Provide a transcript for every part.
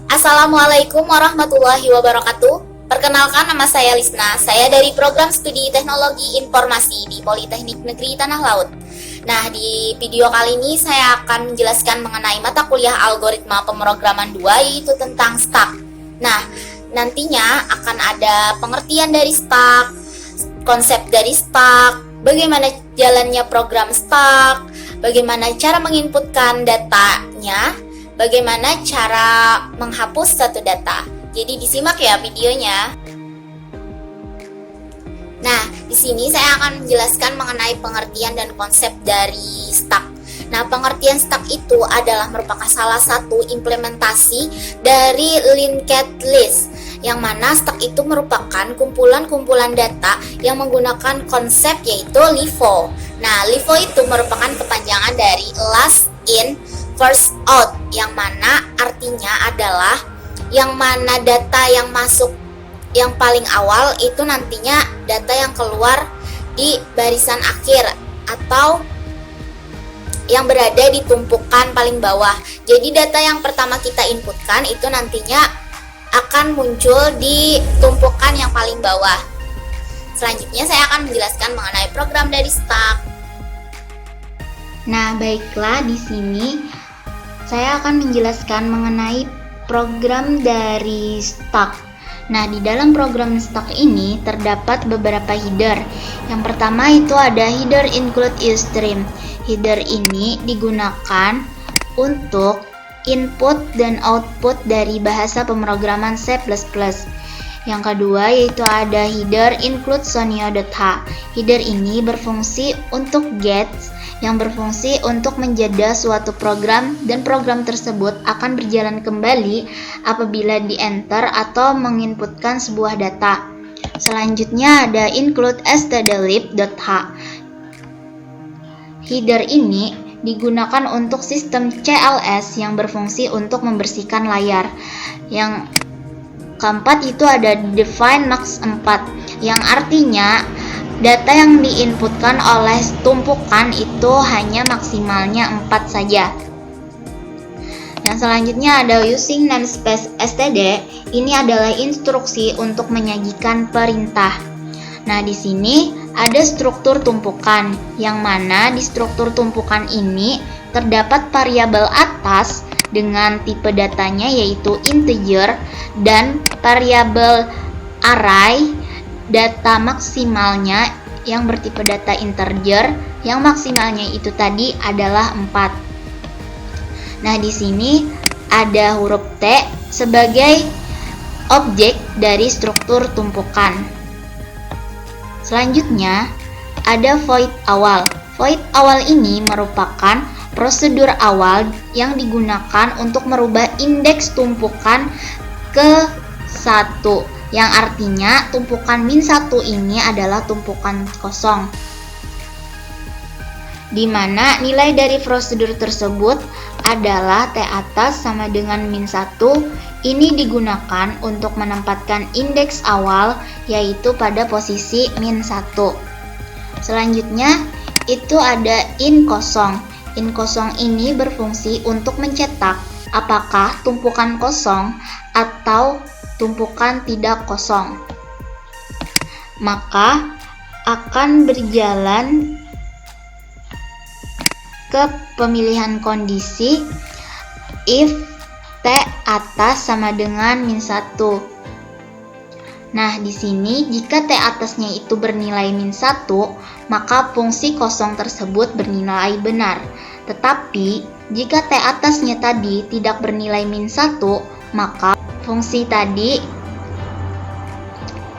Assalamualaikum warahmatullahi wabarakatuh. Perkenalkan, nama saya Lisna. Saya dari Program Studi Teknologi Informasi di Politeknik Negeri Tanah Laut. Nah, di video kali ini saya akan menjelaskan mengenai mata kuliah Algoritma Pemrograman 2, yaitu tentang stack. Nah, nantinya akan ada pengertian dari stack, konsep dari stack, bagaimana jalannya program stack, bagaimana cara menginputkan datanya, bagaimana cara menghapus satu data. Jadi disimak ya videonya. Nah, di sini saya akan menjelaskan mengenai pengertian dan konsep dari stack. Nah, pengertian stack itu adalah merupakan salah satu implementasi dari linked list, yang mana stack itu merupakan kumpulan-kumpulan data yang menggunakan konsep yaitu LIFO. Nah, LIFO itu merupakan kepanjangan dari last in first out, yang mana artinya adalah yang mana data yang masuk yang paling awal itu nantinya data yang keluar di barisan akhir atau yang berada di tumpukan paling bawah. Jadi data yang pertama kita inputkan itu nantinya akan muncul di tumpukan yang paling bawah. Selanjutnya saya akan menjelaskan mengenai program dari stack. Nah, baiklah, di sini saya akan menjelaskan mengenai program dari stack. Nah, di dalam program stack ini terdapat beberapa header. Yang pertama itu ada header include usestream. Header ini digunakan untuk input dan output dari bahasa pemrograman C++. Yang kedua yaitu ada header include sonio.h. Header ini berfungsi untuk gets yang berfungsi untuk menjeda suatu program, dan program tersebut akan berjalan kembali apabila di-enter atau menginputkan sebuah data. Selanjutnya ada include stdlib.h. Header ini digunakan untuk sistem CLS yang berfungsi untuk membersihkan layar. Yang keempat itu ada define max 4, yang artinya data yang diinputkan oleh tumpukan itu hanya maksimalnya 4 saja. Yang selanjutnya ada using namespace std. Ini adalah instruksi untuk menyajikan perintah. Nah, di sini ada struktur tumpukan, yang mana di struktur tumpukan ini terdapat variabel atas dengan tipe datanya yaitu integer, dan variabel array data maksimalnya yang bertipe data integer, yang maksimalnya itu tadi adalah 4. Nah, di sini ada huruf T sebagai objek dari struktur tumpukan. Selanjutnya ada void awal. Void awal ini merupakan prosedur awal yang digunakan untuk merubah indeks tumpukan ke 1, yang artinya tumpukan -1 ini adalah tumpukan kosong, di mana nilai dari prosedur tersebut adalah T atas sama dengan -1. Ini digunakan untuk menempatkan indeks awal yaitu pada posisi -1. Selanjutnya itu ada in kosong. In kosong ini berfungsi untuk mencetak apakah tumpukan kosong atau tumpukan tidak kosong. Maka akan berjalan ke pemilihan kondisi if T atas sama dengan -1. Nah, di sini jika T atasnya itu bernilai -1, maka fungsi kosong tersebut bernilai benar. Tetapi jika T atasnya tadi tidak bernilai -1, maka fungsi tadi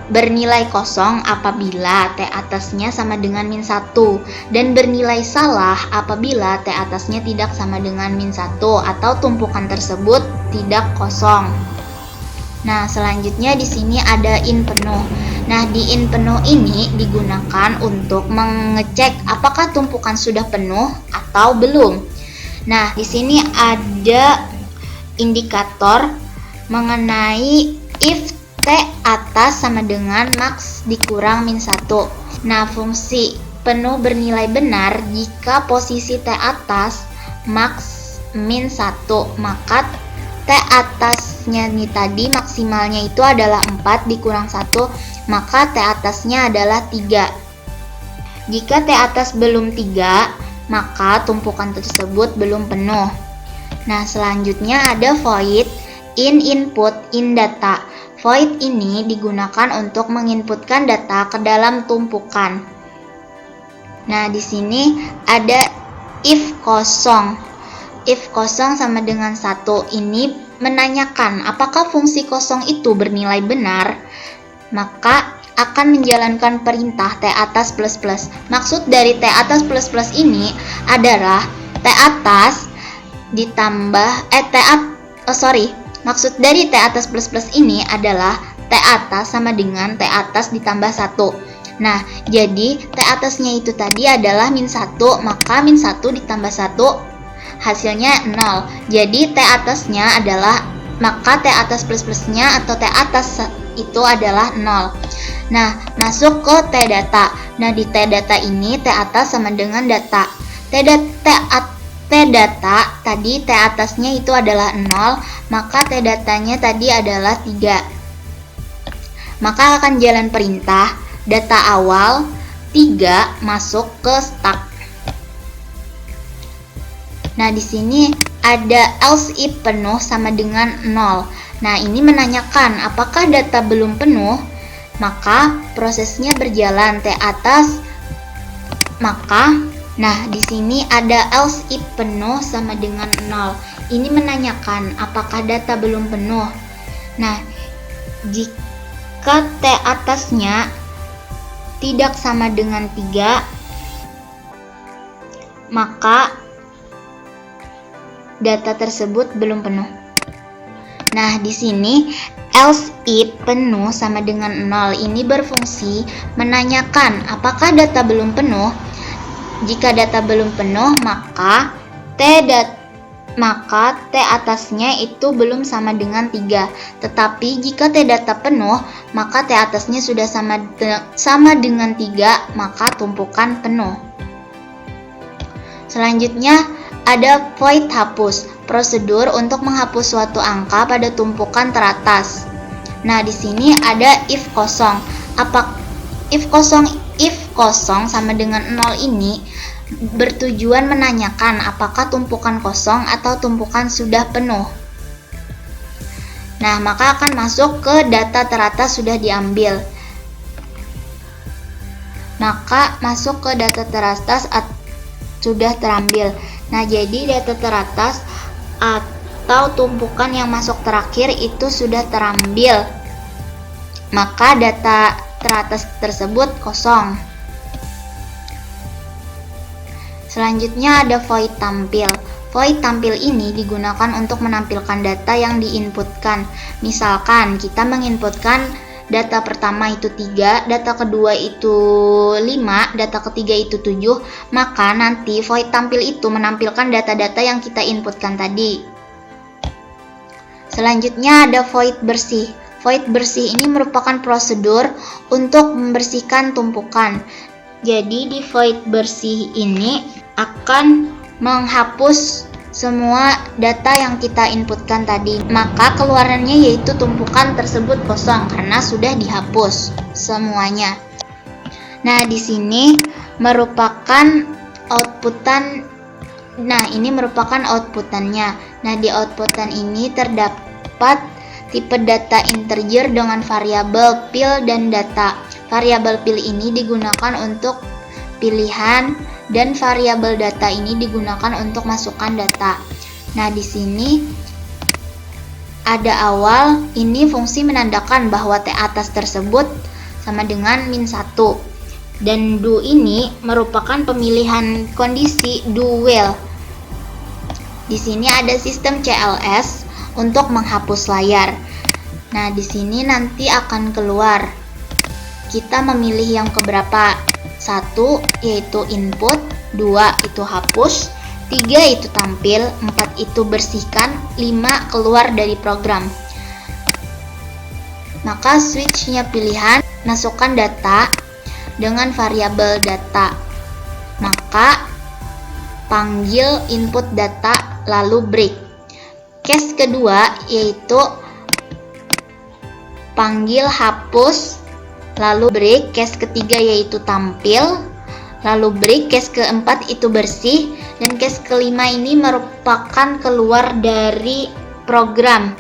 bernilai kosong apabila T atasnya sama dengan -1, dan bernilai salah apabila T atasnya tidak sama dengan -1 atau tumpukan tersebut tidak kosong. Nah, selanjutnya di sini ada in penuh. Nah, di in penuh ini digunakan untuk mengecek apakah tumpukan sudah penuh atau belum. Nah, di sini ada indikator mengenai if T atas sama dengan max dikurang -1. Nah, fungsi penuh bernilai benar jika posisi T atas max -1, maka T atasnya nih tadi maksimalnya itu adalah 4 dikurang 1, maka T atasnya adalah 3. Jika T atas belum 3, maka tumpukan tersebut belum penuh. Nah, selanjutnya ada void in input in data. Void ini digunakan untuk menginputkan data ke dalam tumpukan. Nah, di sini ada if kosong. If kosong sama dengan 1 ini menanyakan apakah fungsi kosong itu bernilai benar, maka akan menjalankan perintah T atas plus plus. Maksud dari T atas plus plus ini adalah T atas ditambah maksud dari T atas plus plus ini adalah T atas sama dengan T atas ditambah 1. Nah, jadi T atasnya itu tadi adalah min 1, maka min 1 ditambah 1 hasilnya 0. Jadi T atasnya adalah, maka T atas plus plusnya atau T atas itu adalah 0. Nah, masuk ke T data. Nah, di T data ini T atas sama dengan data. T data tadi T atasnya itu adalah 0, maka T datanya tadi adalah 3. Maka akan jalan perintah data awal 3 masuk ke stack. Nah, di sini ada else if penuh sama dengan 0. Nah, ini menanyakan apakah data belum penuh, maka prosesnya berjalan T atas. Di sini ada else if penuh sama dengan 0. Ini menanyakan apakah data belum penuh. Nah, jika T atasnya tidak sama dengan 3, maka data tersebut belum penuh. Nah, di sini else if penuh sama dengan 0 ini berfungsi menanyakan apakah data belum penuh. Jika data belum penuh, maka T atasnya itu belum sama dengan 3. Tetapi jika T data penuh, maka T atasnya sudah sama dengan 3, maka tumpukan penuh. Selanjutnya ada void hapus, prosedur untuk menghapus suatu angka pada tumpukan teratas. Nah, di sini ada if kosong. If kosong sama dengan 0 ini bertujuan menanyakan apakah tumpukan kosong atau tumpukan sudah penuh. Nah, maka akan masuk ke data teratas sudah diambil. Maka masuk ke data teratas sudah terambil. Nah, jadi data teratas atau tumpukan yang masuk terakhir itu sudah terambil. Maka data teratas tersebut kosong. Selanjutnya ada void tampil. Void tampil ini digunakan untuk menampilkan data yang diinputkan. Misalkan kita menginputkan data pertama itu 3, data kedua itu 5, data ketiga itu 7, maka nanti void tampil itu menampilkan data-data yang kita inputkan tadi. Selanjutnya ada void bersih. Void bersih ini merupakan prosedur untuk membersihkan tumpukan. Jadi di void bersih ini akan menghapus semua data yang kita inputkan tadi, maka keluarannya yaitu tumpukan tersebut kosong karena sudah dihapus semuanya. Nah, di sini merupakan outputan. Nah, ini merupakan outputannya. Nah, di outputan ini terdapat tipe data integer dengan variabel pil dan data. Variabel pil ini digunakan untuk pilihan dan variabel data ini digunakan untuk masukkan data. Nah, di sini ada awal, ini fungsi menandakan bahwa T atas tersebut sama dengan min 1. Dan do ini merupakan pemilihan kondisi do while. Di sini ada sistem CLS untuk menghapus layar. Nah, di sini nanti akan keluar. Kita memilih yang keberapa? 1 yaitu input, 2 itu hapus, 3 itu tampil, 4 itu bersihkan, 5 keluar dari program. Maka switchnya pilihan, masukkan data dengan variabel data. Maka panggil input data lalu break. case kedua yaitu panggil, hapus, lalu break. Case ketiga yaitu tampil, lalu break. Case keempat itu bersih, dan case kelima ini merupakan keluar dari program.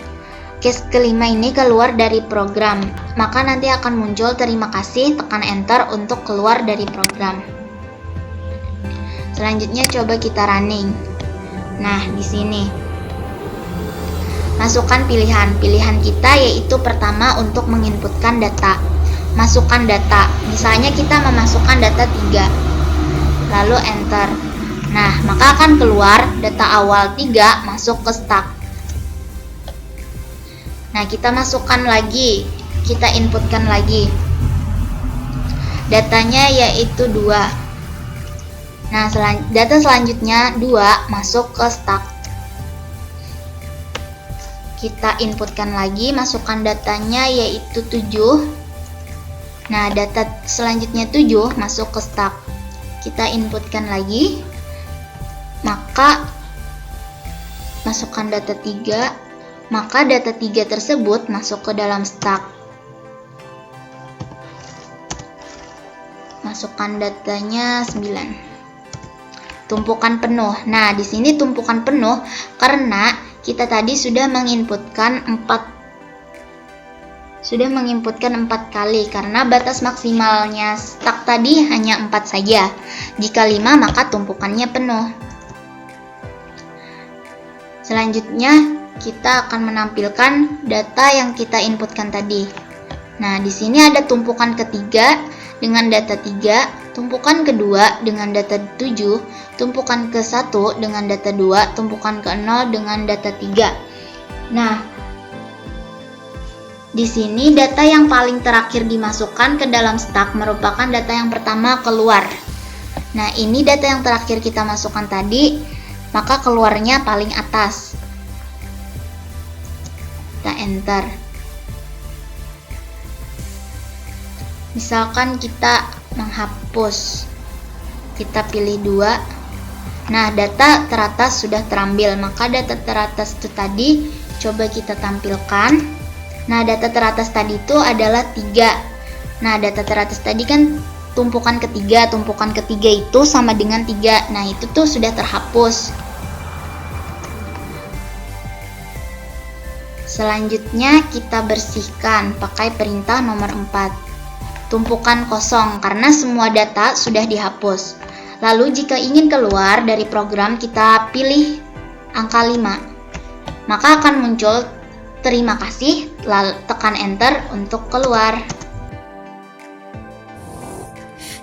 Case kelima ini keluar dari program, maka nanti akan muncul terima kasih, tekan enter untuk keluar dari program. Selanjutnya coba kita running. Nah, di sini masukkan pilihan. Pilihan kita yaitu pertama untuk menginputkan data. Masukkan data. Misalnya kita memasukkan data 3. Lalu enter. Nah, maka akan keluar data awal 3 masuk ke stack. Nah, kita masukkan lagi. Kita inputkan lagi. Datanya yaitu 2. Nah, data selanjutnya 2 masuk ke stack. Kita inputkan lagi, masukkan datanya yaitu 7. Nah, data selanjutnya 7 masuk ke stack. Kita inputkan lagi, maka masukkan data 3, maka data 3 tersebut masuk ke dalam stack. Masukkan datanya 9. Tumpukan penuh. Nah, di sini tumpukan penuh karena kita tadi sudah menginputkan 4 kali, karena batas maksimalnya stack tadi hanya 4 saja. Jika 5 maka tumpukannya penuh. Selanjutnya kita akan menampilkan data yang kita inputkan tadi. Nah, di sini ada tumpukan ketiga dengan data 3, tumpukan kedua dengan data 7, tumpukan ke-1 dengan data 2, tumpukan ke-0 dengan data 3. Nah, di sini data yang paling terakhir dimasukkan ke dalam stack merupakan data yang pertama keluar. Nah, ini data yang terakhir kita masukkan tadi, maka keluarnya paling atas. Kita enter. Misalkan kita menghapus, kita pilih 2. Nah, data teratas sudah terambil, maka data teratas itu tadi coba kita tampilkan. Nah, data teratas tadi itu adalah 3. Nah, data teratas tadi kan tumpukan ketiga itu sama dengan 3. Nah, itu tuh sudah terhapus. Selanjutnya kita bersihkan pakai perintah nomor 4. Tumpukan kosong karena semua data sudah dihapus. Lalu jika ingin keluar dari program, kita pilih angka 5. Maka akan muncul terima kasih, lalu tekan enter untuk keluar.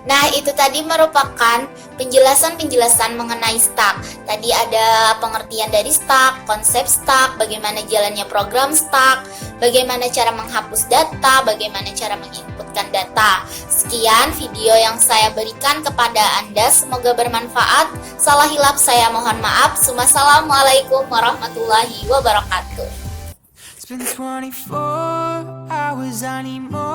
Nah, itu tadi merupakan penjelasan-penjelasan mengenai stack. Tadi ada pengertian dari stack, konsep stack, bagaimana jalannya program stack, bagaimana cara menghapus data, bagaimana cara menginputkan data. Sekian video yang saya berikan kepada Anda, semoga bermanfaat. Salah hilap saya mohon maaf. Wassalamualaikum warahmatullahi wabarakatuh. It's been 24 hours, I need more.